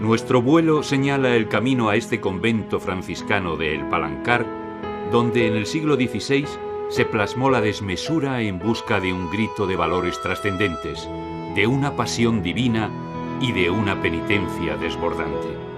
Nuestro vuelo señala el camino a este convento franciscano de El Palancar, donde en el siglo XVI se plasmó la desmesura en busca de un grito de valores trascendentes, de una pasión divina y de una penitencia desbordante.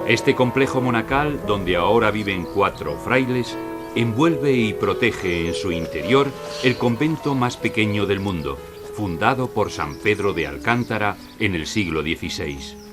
Este complejo monacal, donde ahora viven 4 frailes, envuelve y protege en su interior el convento más pequeño del mundo, fundado por San Pedro de Alcántara en el siglo XVI.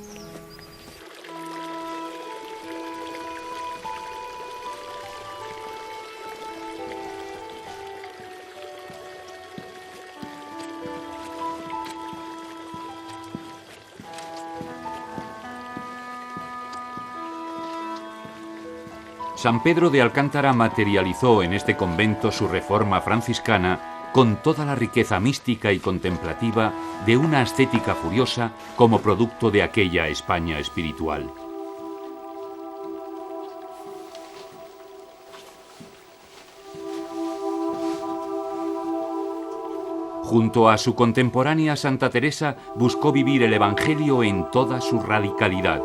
San Pedro de Alcántara materializó en este convento su reforma franciscana con toda la riqueza mística y contemplativa de una ascética furiosa como producto de aquella España espiritual. Junto a su contemporánea Santa Teresa, buscó vivir el Evangelio en toda su radicalidad.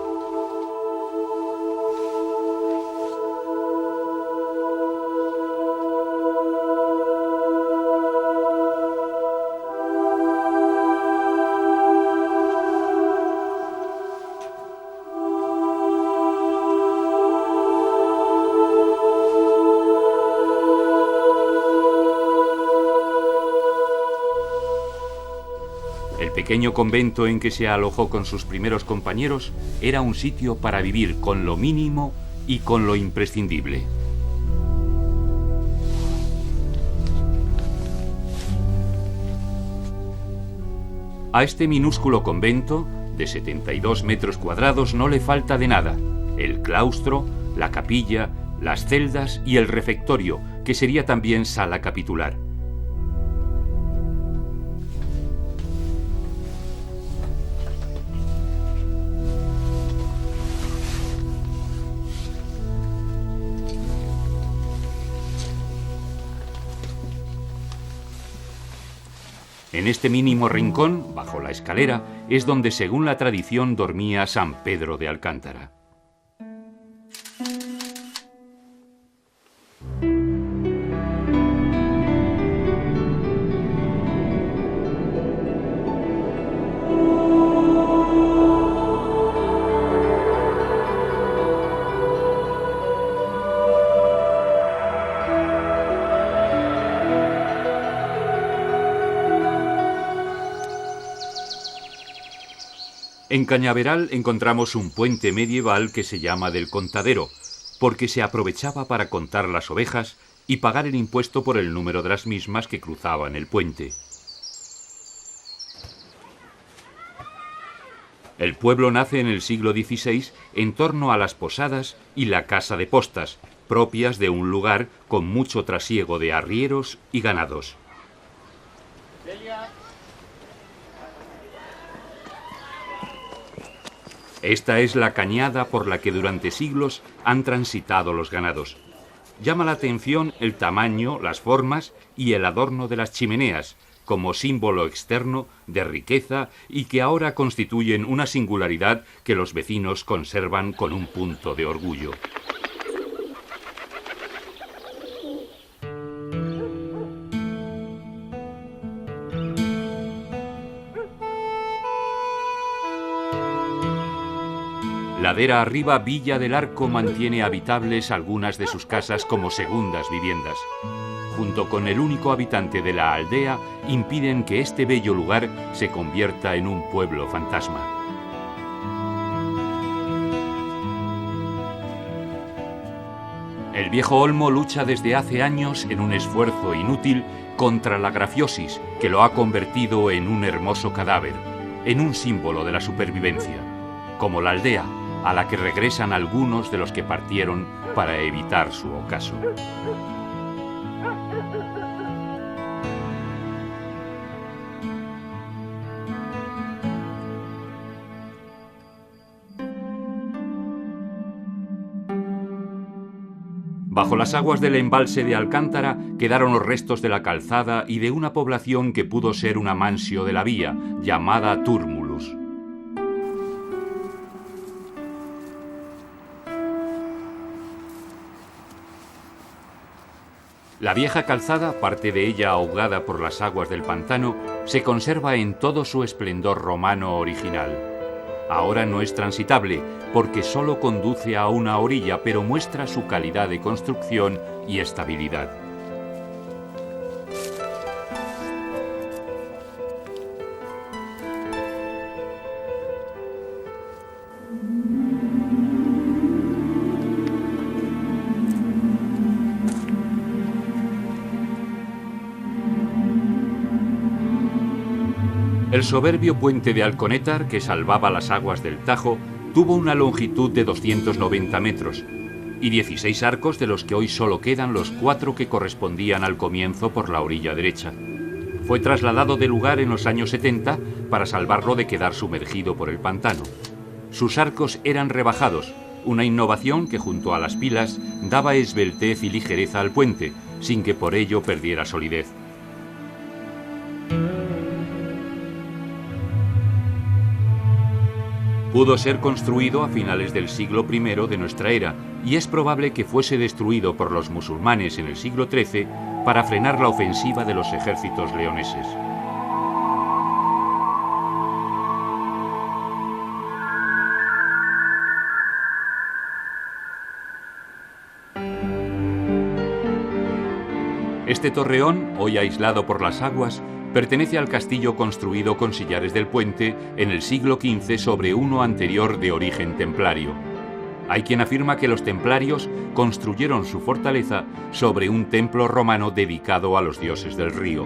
El pequeño convento en que se alojó con sus primeros compañeros era un sitio para vivir con lo mínimo y con lo imprescindible. A este minúsculo convento, de 72 metros cuadrados, no le falta de nada: el claustro, la capilla, las celdas y el refectorio, que sería también sala capitular. En este mínimo rincón, bajo la escalera, es donde, según la tradición, dormía San Pedro de Alcántara. En Cañaveral encontramos un puente medieval que se llama del Contadero, porque se aprovechaba para contar las ovejas y pagar el impuesto por el número de las mismas que cruzaban el puente. El pueblo nace en el siglo XVI en torno a las posadas y la casa de postas, propias de un lugar con mucho trasiego de arrieros y ganados. Esta es la cañada por la que durante siglos han transitado los ganados. Llama la atención el tamaño, las formas y el adorno de las chimeneas, como símbolo externo de riqueza y que ahora constituyen una singularidad que los vecinos conservan con un punto de orgullo. Ladera arriba, Villa del Arco mantiene habitables algunas de sus casas como segundas viviendas. Junto con el único habitante de la aldea, impiden que este bello lugar se convierta en un pueblo fantasma. El viejo olmo lucha desde hace años en un esfuerzo inútil contra la grafiosis, que lo ha convertido en un hermoso cadáver, en un símbolo de la supervivencia, como la aldea, a la que regresan algunos de los que partieron para evitar su ocaso. Bajo las aguas del embalse de Alcántara quedaron los restos de la calzada y de una población que pudo ser una mansio de la vía, llamada Túrmulus. La vieja calzada, parte de ella ahogada por las aguas del pantano, se conserva en todo su esplendor romano original. Ahora no es transitable, porque solo conduce a una orilla, pero muestra su calidad de construcción y estabilidad. El soberbio puente de Alconétar, que salvaba las aguas del Tajo, tuvo una longitud de 290 metros y 16 arcos, de los que hoy solo quedan los 4 que correspondían al comienzo por la orilla derecha. Fue trasladado de lugar en los años 70 para salvarlo de quedar sumergido por el pantano. Sus arcos eran rebajados, una innovación que junto a las pilas daba esbeltez y ligereza al puente, sin que por ello perdiera solidez. Pudo ser construido a finales del siglo I de nuestra era y es probable que fuese destruido por los musulmanes en el siglo XIII para frenar la ofensiva de los ejércitos leoneses. Este torreón, hoy aislado por las aguas, pertenece al castillo construido con sillares del puente en el siglo XV sobre uno anterior de origen templario. Hay quien afirma que los templarios construyeron su fortaleza sobre un templo romano dedicado a los dioses del río.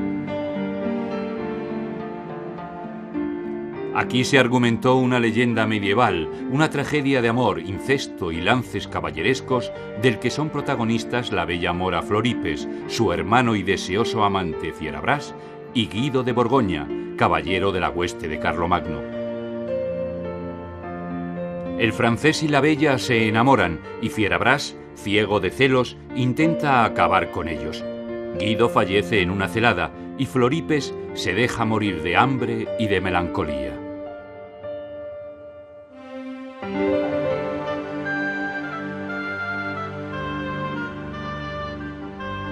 Aquí se argumentó una leyenda medieval, una tragedia de amor, incesto y lances caballerescos del que son protagonistas la bella mora Floripes, su hermano y deseoso amante Fierabras, y Guido de Borgoña, caballero de la hueste de Carlomagno. El francés y la bella se enamoran y Fierabras, ciego de celos, intenta acabar con ellos. Guido fallece en una celada y Floripes se deja morir de hambre y de melancolía.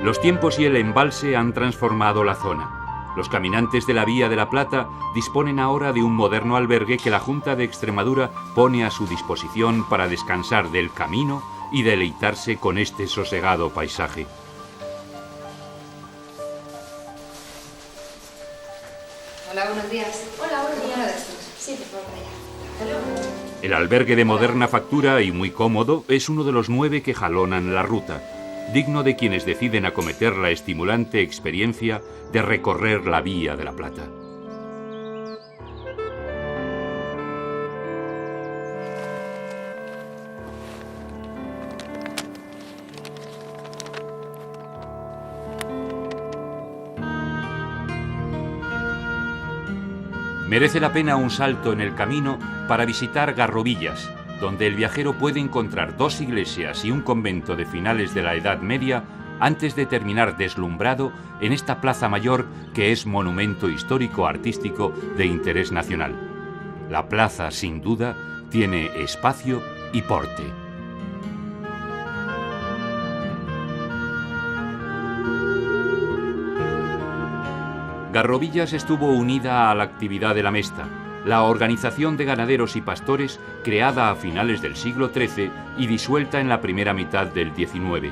Los tiempos y el embalse han transformado la zona. Los caminantes de la Vía de la Plata disponen ahora de un moderno albergue que la Junta de Extremadura pone a su disposición para descansar del camino y deleitarse con este sosegado paisaje. Hola, buenos días. Hola, buenos días. Sí, por favor, para allá. Hasta luego. El albergue de moderna factura y muy cómodo es uno de los 9 que jalonan la ruta, digno de quienes deciden acometer la estimulante experiencia de recorrer la Vía de la Plata. Merece la pena un salto en el camino para visitar Garrovillas, donde el viajero puede encontrar 2 iglesias y un convento de finales de la Edad Media antes de terminar deslumbrado en esta plaza mayor que es monumento histórico artístico de interés nacional. La plaza, sin duda, tiene espacio y porte. Garrovillas estuvo unida a la actividad de la Mesta, la organización de ganaderos y pastores creada a finales del siglo XIII y disuelta en la primera mitad del XIX.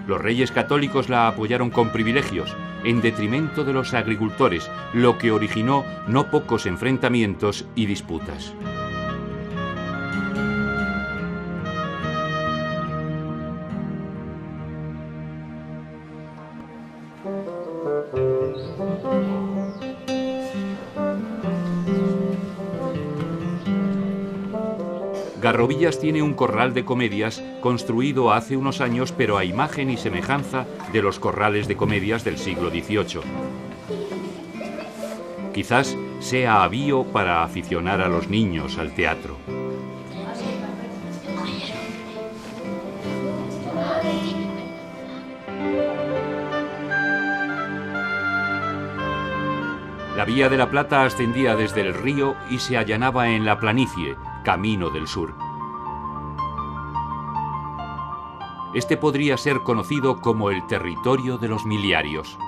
Los reyes católicos la apoyaron con privilegios, en detrimento de los agricultores, lo que originó no pocos enfrentamientos y disputas. Garrovillas tiene un corral de comedias construido hace unos años, pero a imagen y semejanza de los corrales de comedias del siglo XVIII. Quizás sea avío para aficionar a los niños al teatro. La Vía de la Plata ascendía desde el río y se allanaba en la planicie, camino del sur. Este podría ser conocido como el territorio de los miliarios.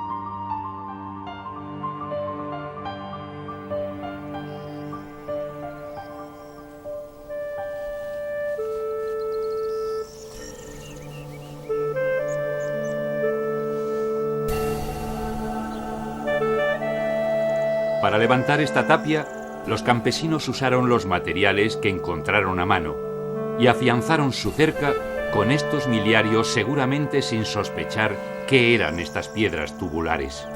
Para levantar esta tapia, los campesinos usaron los materiales que encontraron a mano y afianzaron su cerca con estos miliarios, seguramente sin sospechar qué eran estas piedras tubulares.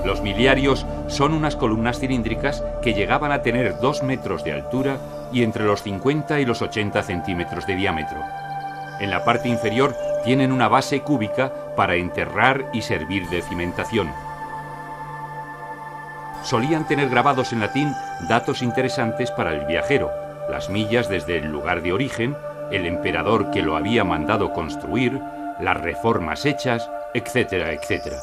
Los miliarios son unas columnas cilíndricas que llegaban a tener 2 metros de altura y entre los 50 y los 80 centímetros de diámetro. En la parte inferior tienen una base cúbica para enterrar y servir de cimentación. Solían tener grabados en latín datos interesantes para el viajero, las millas desde el lugar de origen, el emperador que lo había mandado construir, las reformas hechas, etcétera, etcétera.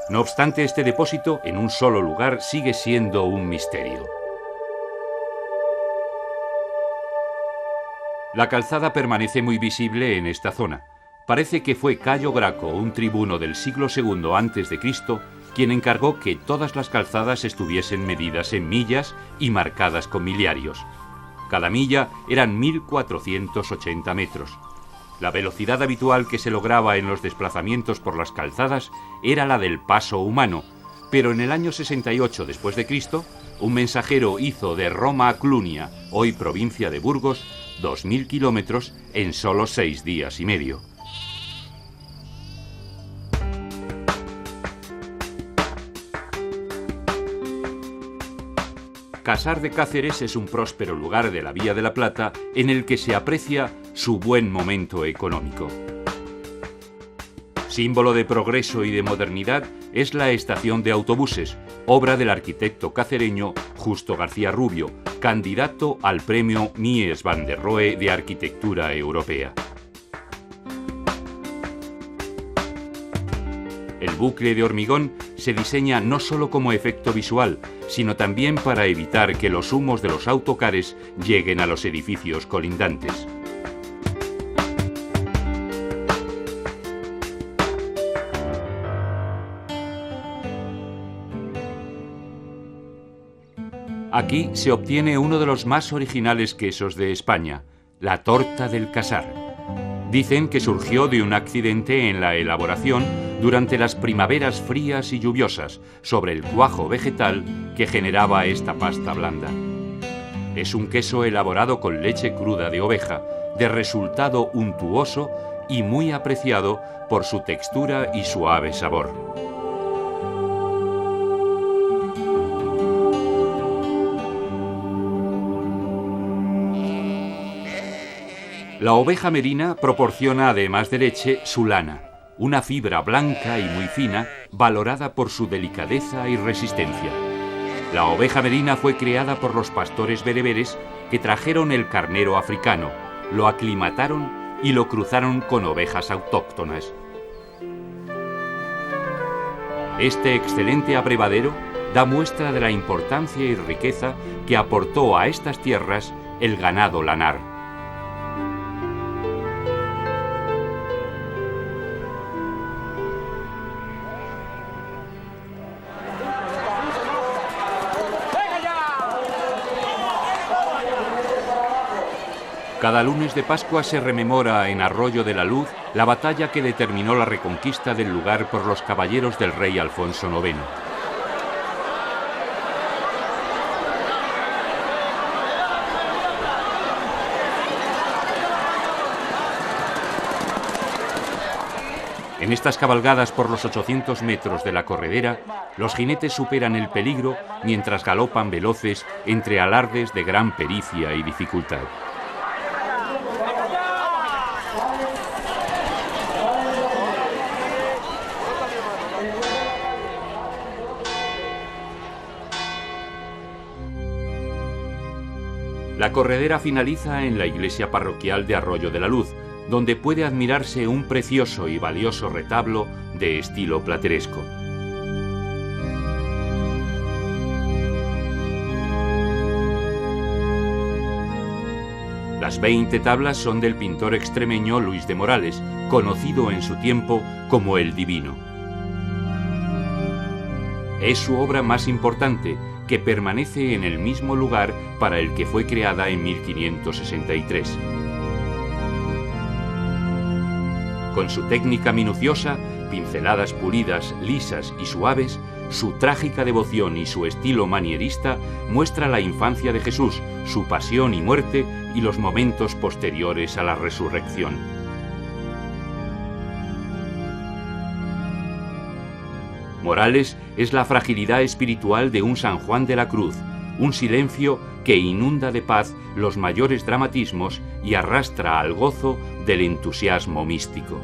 No obstante, este depósito en un solo lugar sigue siendo un misterio. La calzada permanece muy visible en esta zona. Parece que fue Cayo Graco, un tribuno del siglo II a.C., quien encargó que todas las calzadas estuviesen medidas en millas y marcadas con miliarios. Cada milla eran 1480 metros. La velocidad habitual que se lograba en los desplazamientos por las calzadas era la del paso humano, pero en el año 68 después de Cristo, un mensajero hizo de Roma a Clunia, hoy provincia de Burgos, 2000 kilómetros en solo 6 días y medio. Casar de Cáceres es un próspero lugar de la Vía de la Plata en el que se aprecia su buen momento económico. Símbolo de progreso y de modernidad es la estación de autobuses, obra del arquitecto cacereño Justo García Rubio, candidato al premio Mies van der Rohe de Arquitectura Europea. El bucle de hormigón se diseña no solo como efecto visual, sino también para evitar que los humos de los autocares lleguen a los edificios colindantes. Aquí se obtiene uno de los más originales quesos de España, la torta del Casar. Dicen que surgió de un accidente en la elaboración durante las primaveras frías y lluviosas sobre el cuajo vegetal que generaba esta pasta blanda. Es un queso elaborado con leche cruda de oveja, de resultado untuoso y muy apreciado por su textura y suave sabor. La oveja merina proporciona, además de leche, su lana, una fibra blanca y muy fina, valorada por su delicadeza y resistencia. La oveja merina fue criada por los pastores bereberes que trajeron el carnero africano, lo aclimataron y lo cruzaron con ovejas autóctonas. Este excelente abrevadero da muestra de la importancia y riqueza que aportó a estas tierras el ganado lanar. Cada lunes de Pascua se rememora en Arroyo de la Luz la batalla que determinó la reconquista del lugar por los caballeros del rey Alfonso IX. En estas cabalgadas por los 800 metros de la corredera, los jinetes superan el peligro mientras galopan veloces entre alardes de gran pericia y dificultad. La corredera finaliza en la iglesia parroquial de Arroyo de la Luz, donde puede admirarse un precioso y valioso retablo de estilo plateresco. Las 20 tablas son del pintor extremeño Luis de Morales, conocido en su tiempo como el Divino. Es su obra más importante, que permanece en el mismo lugar para el que fue creada en 1563. Con su técnica minuciosa, pinceladas pulidas, lisas y suaves, su trágica devoción y su estilo manierista muestra la infancia de Jesús, su pasión y muerte y los momentos posteriores a la resurrección. Morales es la fragilidad espiritual de un San Juan de la Cruz, un silencio que inunda de paz los mayores dramatismos y arrastra al gozo del entusiasmo místico.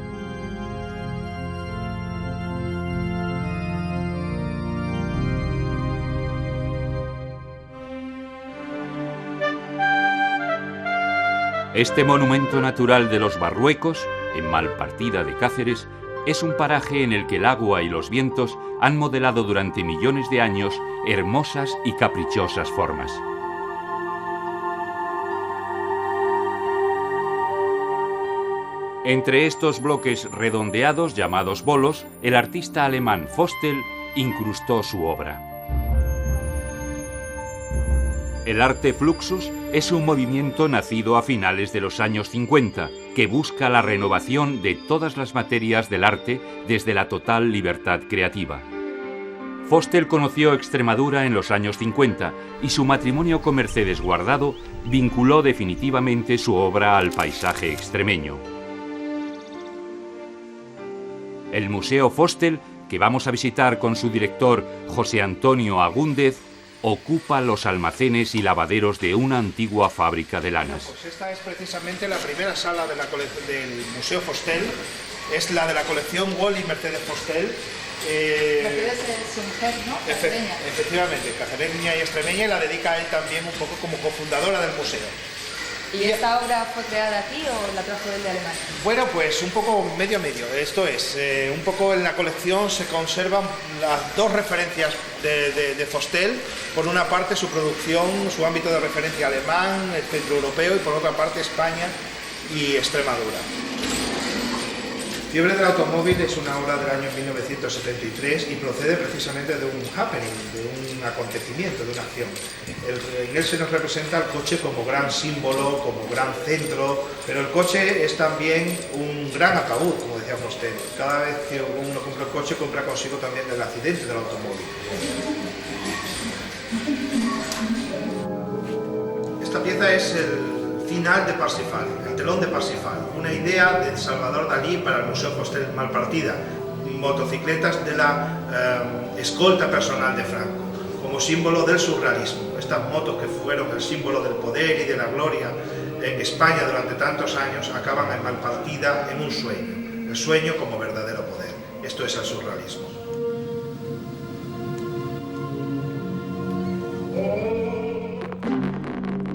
Este monumento natural de los Barruecos, en Malpartida de Cáceres, es un paraje en el que el agua y los vientos han modelado durante millones de años hermosas y caprichosas formas. Entre estos bloques redondeados llamados bolos, el artista alemán Fostel incrustó su obra. El arte fluxus es un movimiento nacido a finales de los años 50, que busca la renovación de todas las materias del arte desde la total libertad creativa. Fostel conoció Extremadura en los años 50 y su matrimonio con Mercedes Guardado vinculó definitivamente su obra al paisaje extremeño. El Museo Fostel, que vamos a visitar con su director José Antonio Agúndez, ocupa los almacenes y lavaderos de una antigua fábrica de lanas. Pues esta es precisamente la primera sala de del Museo Fostel, es la de la colección Wall y Mercedes Fostel. Mercedes es su mujer, ¿no? Cacereña. Efectivamente, cacereña y extremeña, y la dedica a él también un poco como cofundadora del museo. ¿Y esta obra fue creada aquí o la trajo él de Alemania? Bueno, pues un poco medio. Esto es, un poco en la colección se conservan las dos referencias de Fostel. Por una parte su producción, su ámbito de referencia alemán, el centroeuropeo, y por otra parte España y Extremadura. Fiebre del automóvil es una obra del año 1973 y procede precisamente de un happening, de un acontecimiento, de una acción. En él se nos representa el coche como gran símbolo, como gran centro, pero el coche es también un gran ataúd, como decía Fostel. Cada vez que uno compra el coche, compra consigo también el accidente del automóvil. Esta pieza es el final de Parsifal, el telón de Parsifal, una idea de Salvador Dalí para el Museo Fostel Malpartida, motocicletas de la escolta personal de Franco, como símbolo del surrealismo. Estas motos que fueron el símbolo del poder y de la gloria en España durante tantos años acaban en Malpartida en un sueño, el sueño como verdadero poder. Esto es el surrealismo.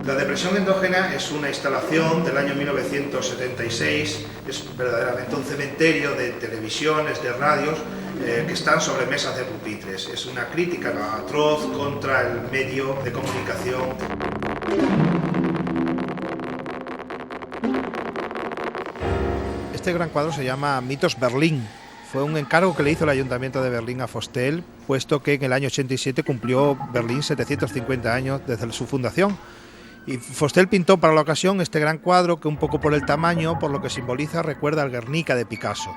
La depresión endógena es una instalación del año 1976, es verdaderamente un cementerio de televisiones, de radios, que están sobre mesas de pupitres. Es una crítica atroz contra el medio de comunicación. Este gran cuadro se llama Mitos Berlín. Fue un encargo que le hizo el Ayuntamiento de Berlín a Fostel, puesto que en el año 87 cumplió Berlín 750 años desde su fundación. Y Fostel pintó para la ocasión este gran cuadro que, un poco por el tamaño, por lo que simboliza, recuerda al Guernica de Picasso.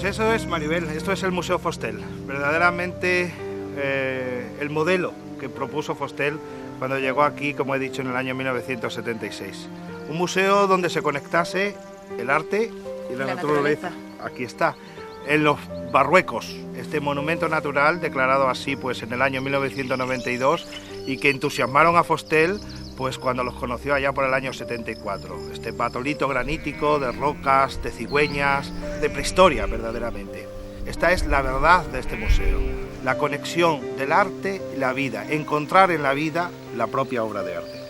Pues eso es, Maribel, esto es el Museo Fostel, verdaderamente el modelo que propuso Fostel cuando llegó aquí, como he dicho, en el año 1976. Un museo donde se conectase el arte y la naturaleza. Aquí está, en los Barruecos, este monumento natural declarado así pues en el año 1992 y que entusiasmaron a Fostel pues cuando los conoció allá por el año 74. Este batolito granítico de rocas, de cigüeñas, de prehistoria verdaderamente. Esta es la verdad de este museo, la conexión del arte y la vida, encontrar en la vida la propia obra de arte.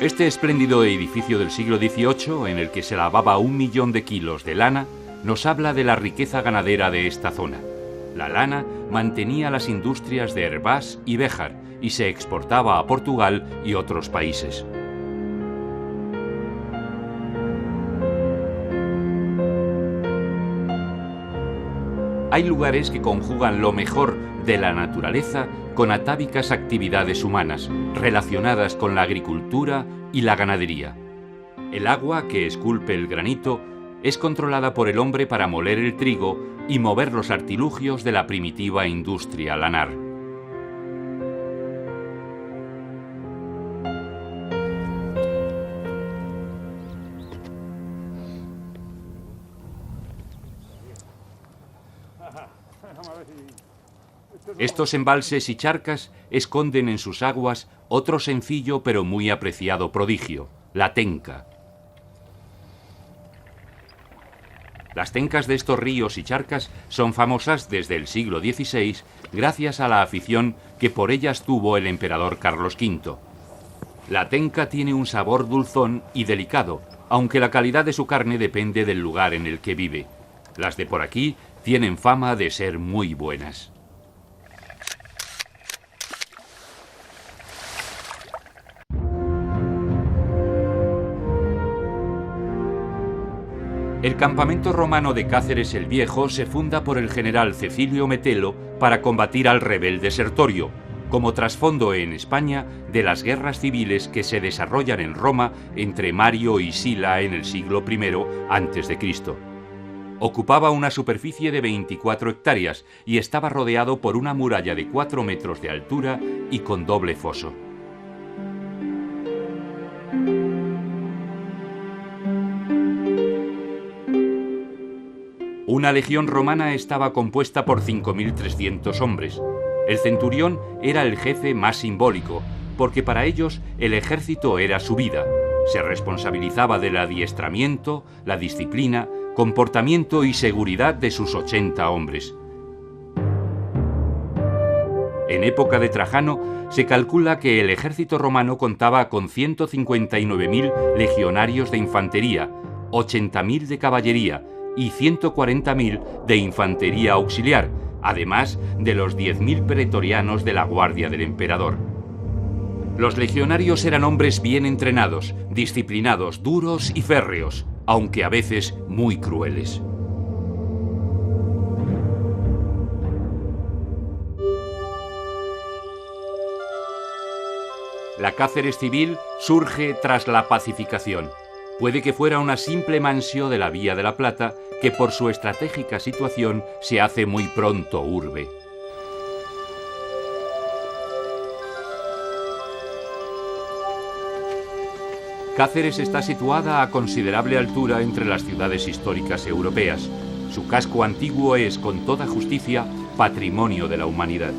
Este espléndido edificio del siglo XVIII, en el que se lavaba 1 millón de kilos de lana, nos habla de la riqueza ganadera de esta zona. La lana mantenía las industrias de Hervás y Béjar y se exportaba a Portugal y otros países. Hay lugares que conjugan lo mejor de la naturaleza con atávicas actividades humanas relacionadas con la agricultura y la ganadería. El agua que esculpe el granito es controlada por el hombre para moler el trigo y mover los artilugios de la primitiva industria lanar. Estos embalses y charcas esconden en sus aguas otro sencillo pero muy apreciado prodigio, la tenca. Las tencas de estos ríos y charcas son famosas desde el siglo XVI gracias a la afición que por ellas tuvo el emperador Carlos V. La tenca tiene un sabor dulzón y delicado, aunque la calidad de su carne depende del lugar en el que vive. Las de por aquí tienen fama de ser muy buenas. El campamento romano de Cáceres el Viejo se funda por el general Cecilio Metelo para combatir al rebelde Sertorio, como trasfondo en España de las guerras civiles que se desarrollan en Roma entre Mario y Sila en el siglo I a.C. Ocupaba una superficie de 24 hectáreas y estaba rodeado por una muralla de 4 metros de altura y con doble foso. Una legión romana estaba compuesta por 5.300 hombres. El centurión era el jefe más simbólico, porque para ellos el ejército era su vida. Se responsabilizaba del adiestramiento, la disciplina, comportamiento y seguridad de sus 80 hombres. En época de Trajano se calcula que el ejército romano contaba con 159.000 legionarios de infantería, 80.000 de caballería y 140.000 de infantería auxiliar, además de los 10.000 pretorianos de la guardia del emperador. Los legionarios eran hombres bien entrenados, disciplinados, duros y férreos, aunque a veces muy crueles. La Cáceres civil surge tras la pacificación. Puede que fuera una simple mansión de la Vía de la Plata que por su estratégica situación se hace muy pronto urbe. Cáceres está situada a considerable altura entre las ciudades históricas europeas. Su casco antiguo es, con toda justicia, patrimonio de la humanidad.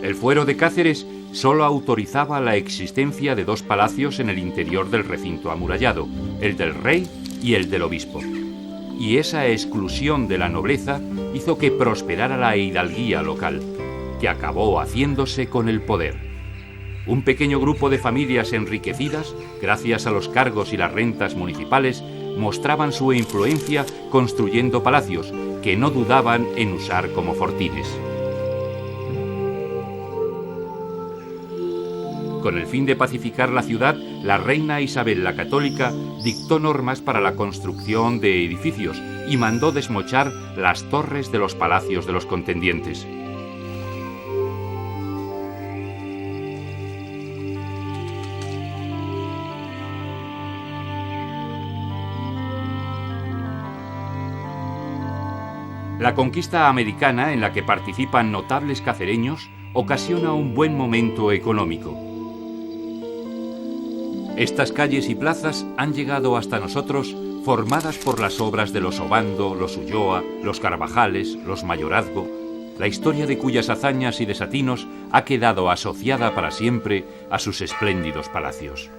El fuero de Cáceres solo autorizaba la existencia de 2 palacios en el interior del recinto amurallado, el del rey y el del obispo. Y esa exclusión de la nobleza hizo que prosperara la hidalguía local, que acabó haciéndose con el poder. Un pequeño grupo de familias enriquecidas, gracias a los cargos y las rentas municipales, mostraban su influencia construyendo palacios que no dudaban en usar como fortines. Con el fin de pacificar la ciudad, la reina Isabel la Católica dictó normas para la construcción de edificios y mandó desmochar las torres de los palacios de los contendientes. La conquista americana, en la que participan notables cacereños, ocasiona un buen momento económico. Estas calles y plazas han llegado hasta nosotros formadas por las obras de los Obando, los Ulloa, los Carvajales, los Mayorazgo, la historia de cuyas hazañas y desatinos ha quedado asociada para siempre a sus espléndidos palacios.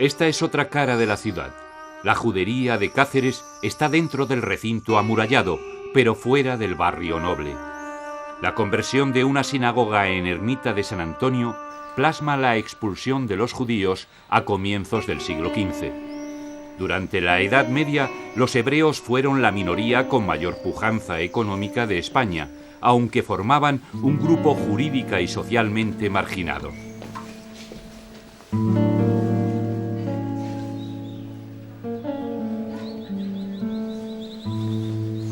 Esta es otra cara de la ciudad. La judería de Cáceres está dentro del recinto amurallado, pero fuera del barrio noble. La conversión de una sinagoga en ermita de San Antonio plasma la expulsión de los judíos a comienzos del siglo XV. Durante la Edad Media, los hebreos fueron la minoría con mayor pujanza económica de España, aunque formaban un grupo jurídica y socialmente marginado.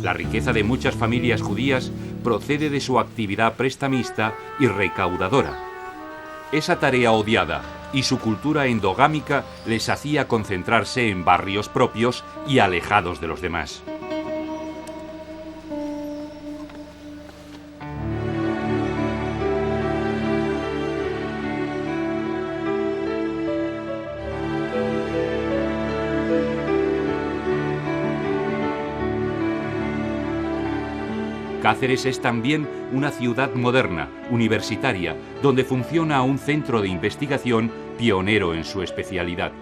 La riqueza de muchas familias judías procede de su actividad prestamista y recaudadora. Esa tarea odiada y su cultura endogámica les hacía concentrarse en barrios propios y alejados de los demás. Cáceres es también una ciudad moderna, universitaria, donde funciona un centro de investigación pionero en su especialidad.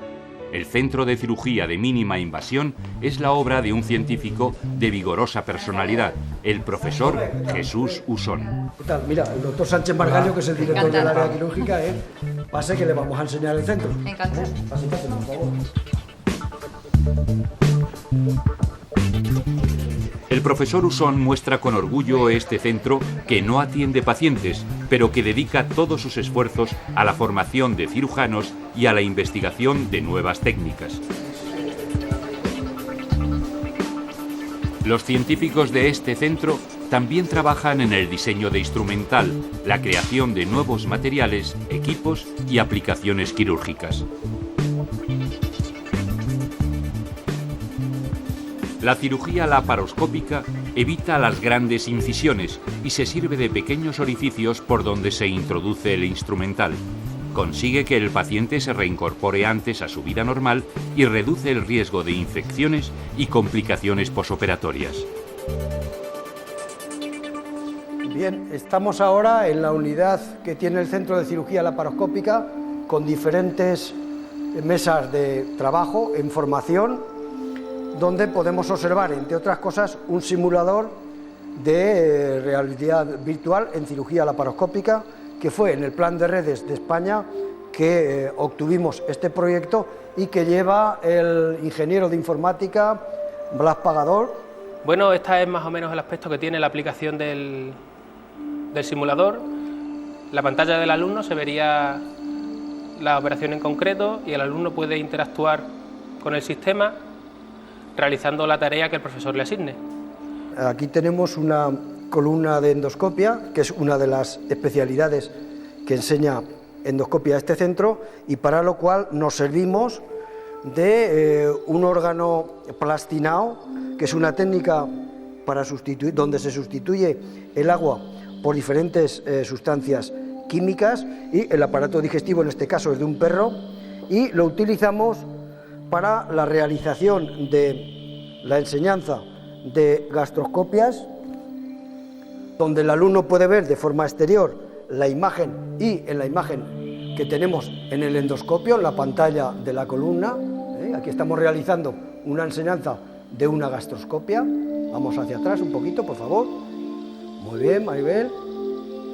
El Centro de Cirugía de Mínima Invasión es la obra de un científico de vigorosa personalidad, el profesor Jesús Usón. ¿Qué tal? Mira, el doctor Sánchez Margallo, que es el director del área quirúrgica, pase que le vamos a enseñar el centro. Me encanta. Pase, por favor. El profesor Usón muestra con orgullo este centro que no atiende pacientes, pero que dedica todos sus esfuerzos a la formación de cirujanos y a la investigación de nuevas técnicas. Los científicos de este centro también trabajan en el diseño de instrumental, la creación de nuevos materiales, equipos y aplicaciones quirúrgicas. La cirugía laparoscópica evita las grandes incisiones y se sirve de pequeños orificios por donde se introduce el instrumental. Consigue que el paciente se reincorpore antes a su vida normal y reduce el riesgo de infecciones y complicaciones posoperatorias. Bien, estamos ahora en la unidad que tiene el Centro de Cirugía Laparoscópica con diferentes mesas de trabajo en formación, donde podemos observar, entre otras cosas, un simulador de realidad virtual en cirugía laparoscópica, que fue en el Plan de Redes de España que obtuvimos este proyecto y que lleva el ingeniero de informática Blas Pagador. Bueno, este es más o menos el aspecto que tiene la aplicación del simulador. La pantalla del alumno se vería la operación en concreto y el alumno puede interactuar con el sistema realizando la tarea que el profesor le asigne. Aquí tenemos una columna de endoscopia, que es una de las especialidades que enseña endoscopia a este centro, y para lo cual nos servimos de un órgano plastinado, que es una técnica para sustituir, donde se sustituye el agua por diferentes sustancias químicas, y el aparato digestivo en este caso es de un perro, y lo utilizamos para la realización de la enseñanza de gastroscopias, donde el alumno puede ver de forma exterior la imagen, y en la imagen que tenemos en el endoscopio, en la pantalla de la columna, aquí estamos realizando una enseñanza de una gastroscopia. Vamos hacia atrás un poquito, por favor. Muy bien, Maribel.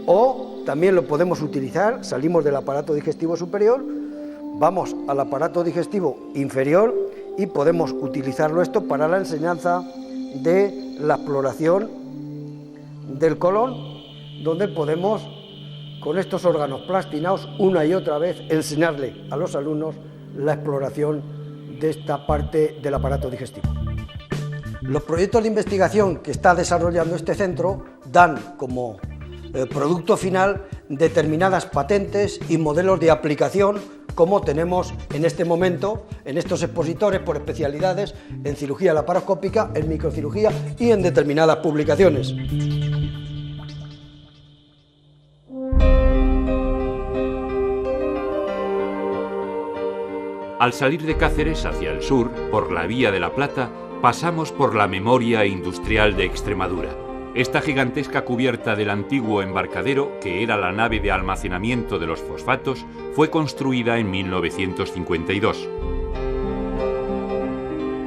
O también lo podemos utilizar, salimos del aparato digestivo superior, vamos al aparato digestivo inferior y podemos utilizarlo esto para la enseñanza de la exploración del colon, donde podemos, con estos órganos plastinados, una y otra vez enseñarle a los alumnos la exploración de esta parte del aparato digestivo. Los proyectos de investigación que está desarrollando este centro dan como producto final determinadas patentes y modelos de aplicación, como tenemos en este momento en estos expositores por especialidades en cirugía laparoscópica, en microcirugía y en determinadas publicaciones. Al salir de Cáceres hacia el sur, por la Vía de la Plata, pasamos por la memoria industrial de Extremadura. Esta gigantesca cubierta del antiguo embarcadero, que era la nave de almacenamiento de los fosfatos, fue construida en 1952.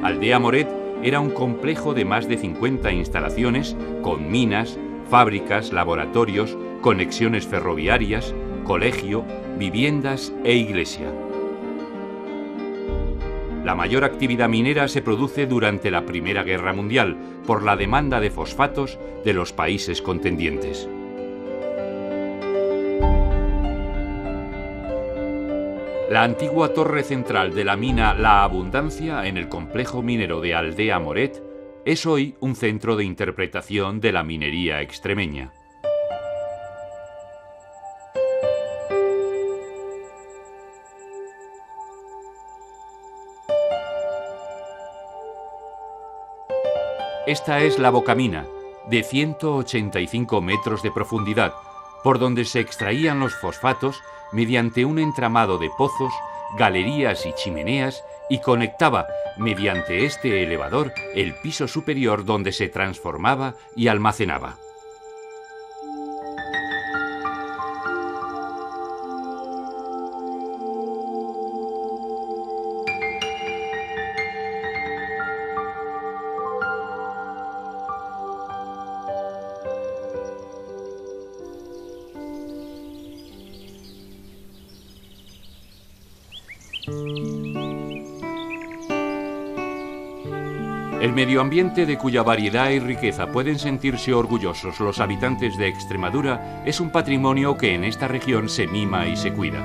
Aldea Moret era un complejo de más de 50 instalaciones, con minas, fábricas, laboratorios, conexiones ferroviarias, colegio, viviendas e iglesia. La mayor actividad minera se produce durante la Primera Guerra Mundial por la demanda de fosfatos de los países contendientes. La antigua torre central de la mina La Abundancia en el complejo minero de Aldea Moret es hoy un centro de interpretación de la minería extremeña. Esta es la bocamina, de 185 metros de profundidad, por donde se extraían los fosfatos mediante un entramado de pozos, galerías y chimeneas, y conectaba, mediante este elevador, el piso superior donde se transformaba y almacenaba. El medio ambiente de cuya variedad y riqueza pueden sentirse orgullosos los habitantes de Extremadura es un patrimonio que en esta región se mima y se cuida.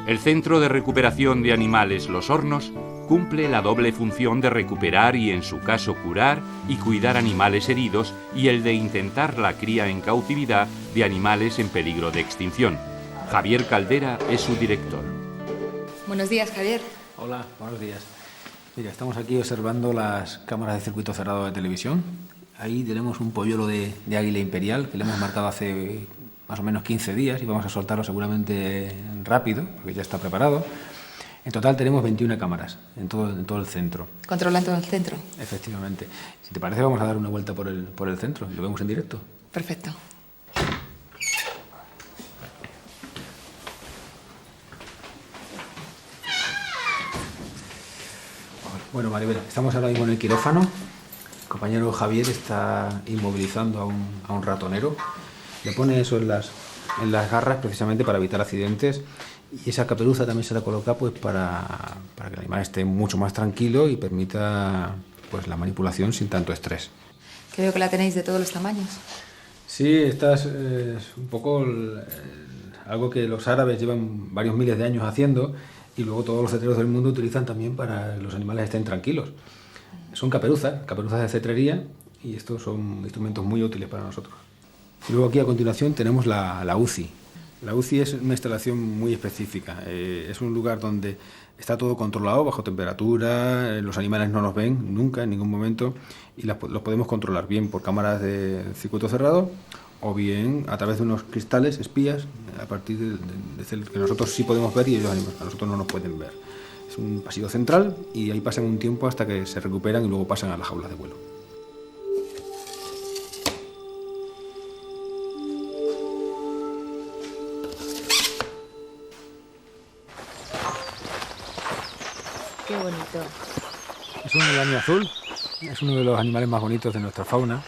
El Centro de Recuperación de Animales Los Hornos cumple la doble función de recuperar y, en su caso, curar y cuidar animales heridos y el de intentar la cría en cautividad de animales en peligro de extinción. Javier Caldera es su director. Buenos días, Javier. Hola, buenos días. Mira, estamos aquí observando las cámaras de circuito cerrado de televisión. Ahí tenemos un polluelo de águila imperial que le hemos marcado hace más o menos 15 días y vamos a soltarlo seguramente rápido, porque ya está preparado. En total tenemos 21 cámaras en todo el centro. ¿Controlando el centro? Efectivamente. Si te parece, vamos a dar una vuelta por el centro y lo vemos en directo. Perfecto. Bueno, Maribel, estamos ahora mismo en el quirófano. El compañero Javier está inmovilizando a un ratonero. Le pone eso en las garras precisamente para evitar accidentes. Y esa caperuza también se la coloca pues para que el animal esté mucho más tranquilo y permita pues la manipulación sin tanto estrés. Creo que la tenéis de todos los tamaños. Sí, esta es un poco algo que los árabes llevan varios miles de años haciendo. Y luego todos los cetreros del mundo utilizan también para que los animales estén tranquilos. Son caperuzas de cetrería, y estos son instrumentos muy útiles para nosotros. Y luego aquí a continuación tenemos la UCI. La UCI es una instalación muy específica. Es un lugar donde está todo controlado bajo temperatura, los animales no nos ven nunca, en ningún momento, y los podemos controlar bien por cámaras de circuito cerrado o bien a través de unos cristales espías a partir de que nosotros sí podemos ver y ellos a nosotros no nos pueden ver. Es un pasillo central y ahí pasan un tiempo hasta que se recuperan y luego pasan a las jaulas de vuelo. Qué bonito. Es un helaño azul, es uno de los animales más bonitos de nuestra fauna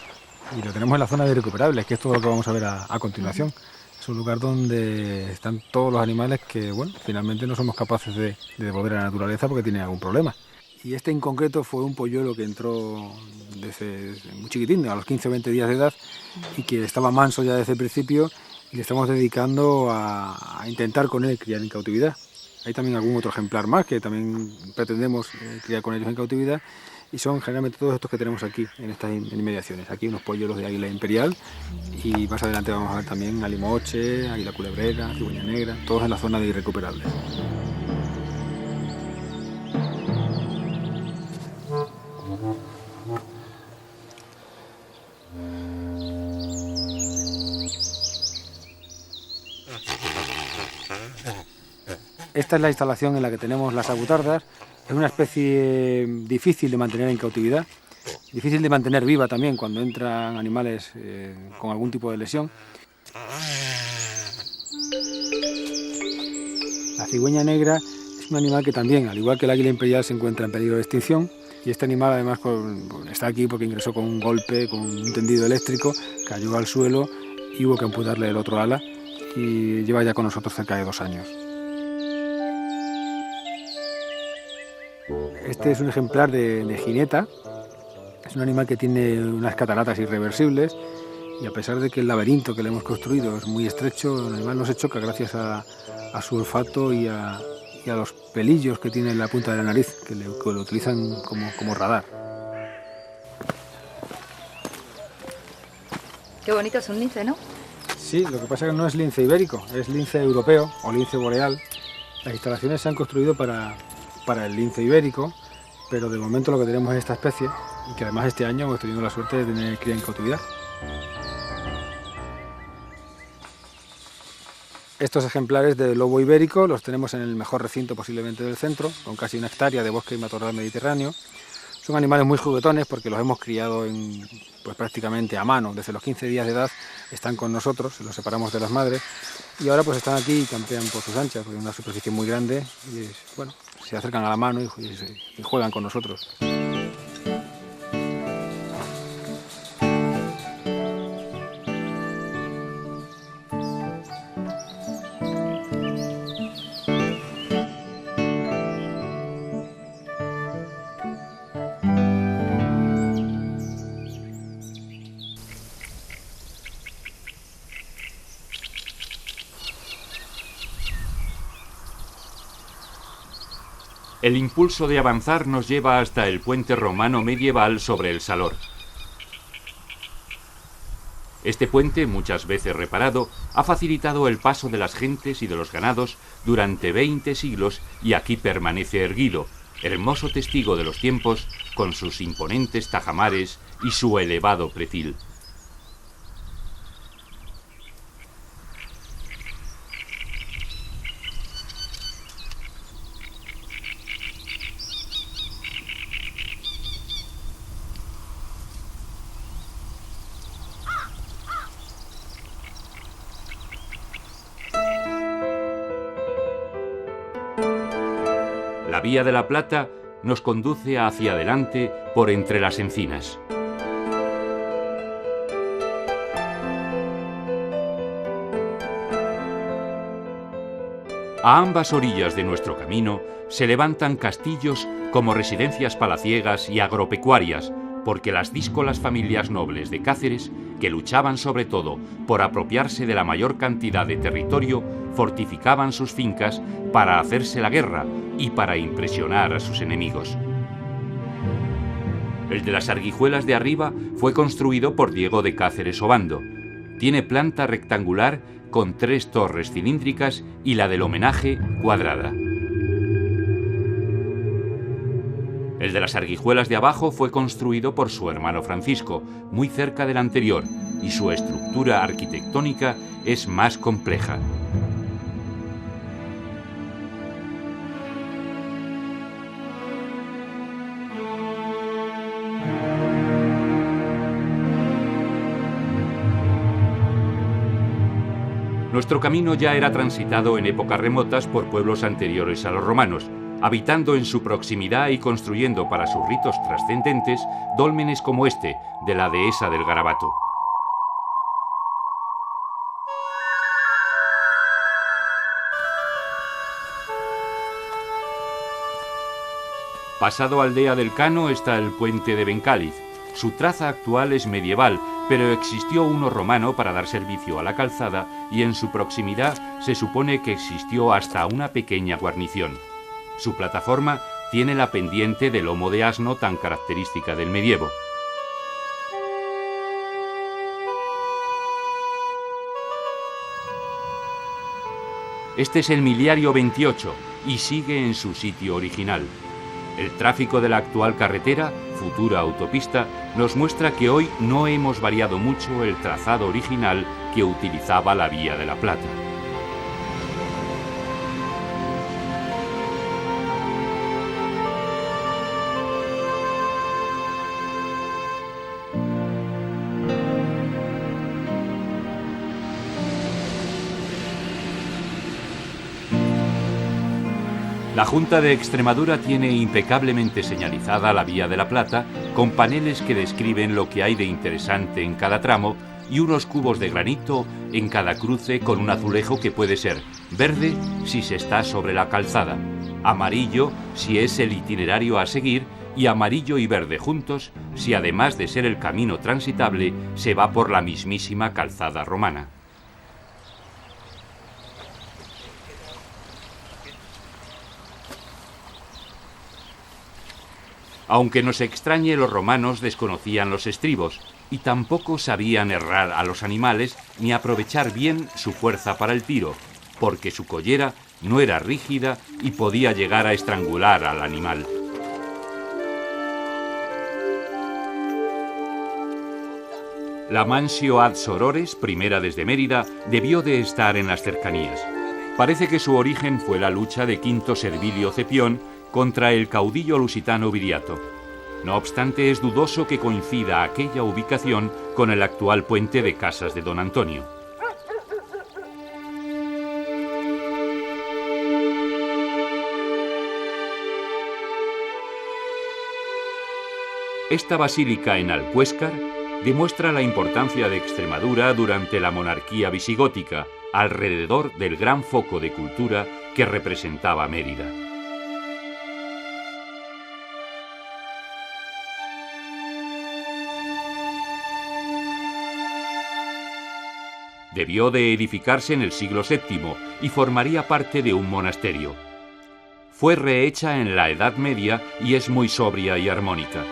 y lo tenemos en la zona de recuperables, que es todo lo que vamos a ver a continuación. Es un lugar donde están todos los animales que, bueno, finalmente no somos capaces de devolver a la naturaleza porque tienen algún problema. Y este en concreto fue un polluelo que entró desde muy chiquitín, a los 15 o 20 días de edad, y que estaba manso ya desde el principio, y le estamos dedicando a intentar con él criar en cautividad. Hay también algún otro ejemplar más que también pretendemos criar con ellos en cautividad, y son generalmente todos estos que tenemos aquí, en estas inmediaciones. Aquí unos polluelos de águila imperial, y más adelante vamos a ver también alimoche, águila culebrera, cigüeña negra, todos en la zona de irrecuperables. Esta es la instalación en la que tenemos las agutardas. Es una especie difícil de mantener en cautividad, difícil de mantener viva también cuando entran animales con algún tipo de lesión. La cigüeña negra es un animal que también, al igual que el águila imperial, se encuentra en peligro de extinción, y este animal además está aquí porque ingresó con un golpe, con un tendido eléctrico, cayó al suelo y hubo que amputarle el otro ala, y lleva ya con nosotros cerca de 2 años. Este es un ejemplar de jineta. Es un animal que tiene unas cataratas irreversibles, y a pesar de que el laberinto que le hemos construido es muy estrecho, el animal no se choca gracias a su olfato y a los pelillos que tiene en la punta de la nariz, que lo utilizan como radar. Qué bonito es un lince, ¿no? Sí, lo que pasa es que no es lince ibérico, es lince europeo o lince boreal. Las instalaciones se han construido para el lince ibérico, pero de momento lo que tenemos es esta especie, y que además este año hemos tenido la suerte de tener cría en cautividad. Estos ejemplares de lobo ibérico los tenemos en el mejor recinto posiblemente del centro, con casi 1 hectárea de bosque y matorral mediterráneo. Son animales muy juguetones porque los hemos criado pues prácticamente a mano. Desde los 15 días de edad están con nosotros, los separamos de las madres, y ahora pues están aquí y campean por sus anchas, porque es una superficie muy grande, y bueno, se acercan a la mano y juegan con nosotros. El impulso de avanzar nos lleva hasta el puente romano medieval sobre el Salor. Este puente, muchas veces reparado, ha facilitado el paso de las gentes y de los ganados durante 20 siglos y aquí permanece erguido, hermoso testigo de los tiempos, con sus imponentes tajamares y su elevado pretil. La Vía de la Plata nos conduce hacia adelante por entre las encinas. A ambas orillas de nuestro camino se levantan castillos como residencias palaciegas y agropecuarias, porque las díscolas familias nobles de Cáceres, que luchaban sobre todo por apropiarse de la mayor cantidad de territorio, fortificaban sus fincas para hacerse la guerra y para impresionar a sus enemigos. El de las Arguijuelas de Arriba fue construido por Diego de Cáceres Obando. Tiene planta rectangular con 3 torres cilíndricas y la del homenaje cuadrada. El de las Arguijuelas de Abajo fue construido por su hermano Francisco, muy cerca del anterior, y su estructura arquitectónica es más compleja. Nuestro camino ya era transitado en épocas remotas por pueblos anteriores a los romanos, habitando en su proximidad y construyendo para sus ritos trascendentes dólmenes como este, de la dehesa del Garabato. Pasado Aldea del Cano está el puente de Bencáliz. Su traza actual es medieval, pero existió uno romano para dar servicio a la calzada y en su proximidad se supone que existió hasta una pequeña guarnición. Su plataforma tiene la pendiente de lomo de asno tan característica del medievo. Este es el miliario 28 y sigue en su sitio original. El tráfico de la actual carretera, futura autopista, nos muestra que hoy no hemos variado mucho el trazado original que utilizaba la Vía de la Plata. La Junta de Extremadura tiene impecablemente señalizada la Vía de la Plata, con paneles que describen lo que hay de interesante en cada tramo y unos cubos de granito en cada cruce con un azulejo que puede ser verde si se está sobre la calzada, amarillo si es el itinerario a seguir y amarillo y verde juntos si además de ser el camino transitable se va por la mismísima calzada romana. Aunque nos extrañe, los romanos desconocían los estribos y tampoco sabían herrar a los animales ni aprovechar bien su fuerza para el tiro, porque su collera no era rígida y podía llegar a estrangular al animal. La Mansio ad Sorores, primera desde Mérida, debió de estar en las cercanías. Parece que su origen fue la lucha de Quinto Servilio Cepión contra el caudillo lusitano Viriato. No obstante, es dudoso que coincida aquella ubicación con el actual puente de Casas de Don Antonio. Esta basílica en Alcuéscar demuestra la importancia de Extremadura durante la monarquía visigótica, alrededor del gran foco de cultura que representaba Mérida. Debió de edificarse en el siglo VII y formaría parte de un monasterio. Fue rehecha en la Edad Media y es muy sobria y armónica.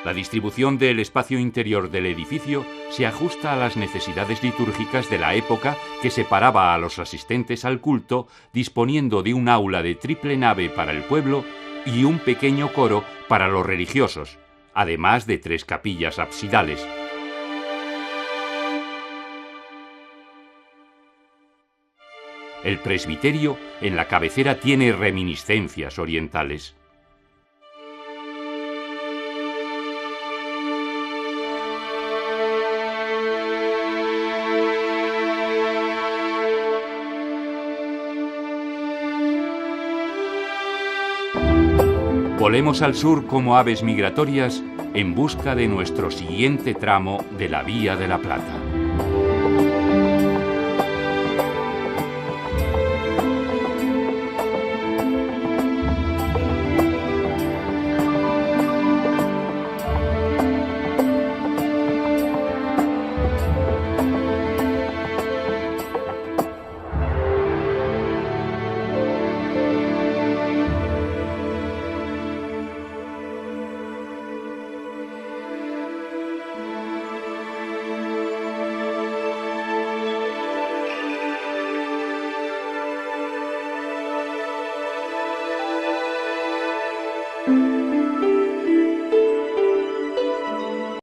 La distribución del espacio interior del edificio se ajusta a las necesidades litúrgicas de la época que separaba a los asistentes al culto, disponiendo de un aula de triple nave para el pueblo y un pequeño coro para los religiosos, además de 3 capillas absidales. El presbiterio en la cabecera tiene reminiscencias orientales. Volemos al sur como aves migratorias en busca de nuestro siguiente tramo de la Vía de la Plata.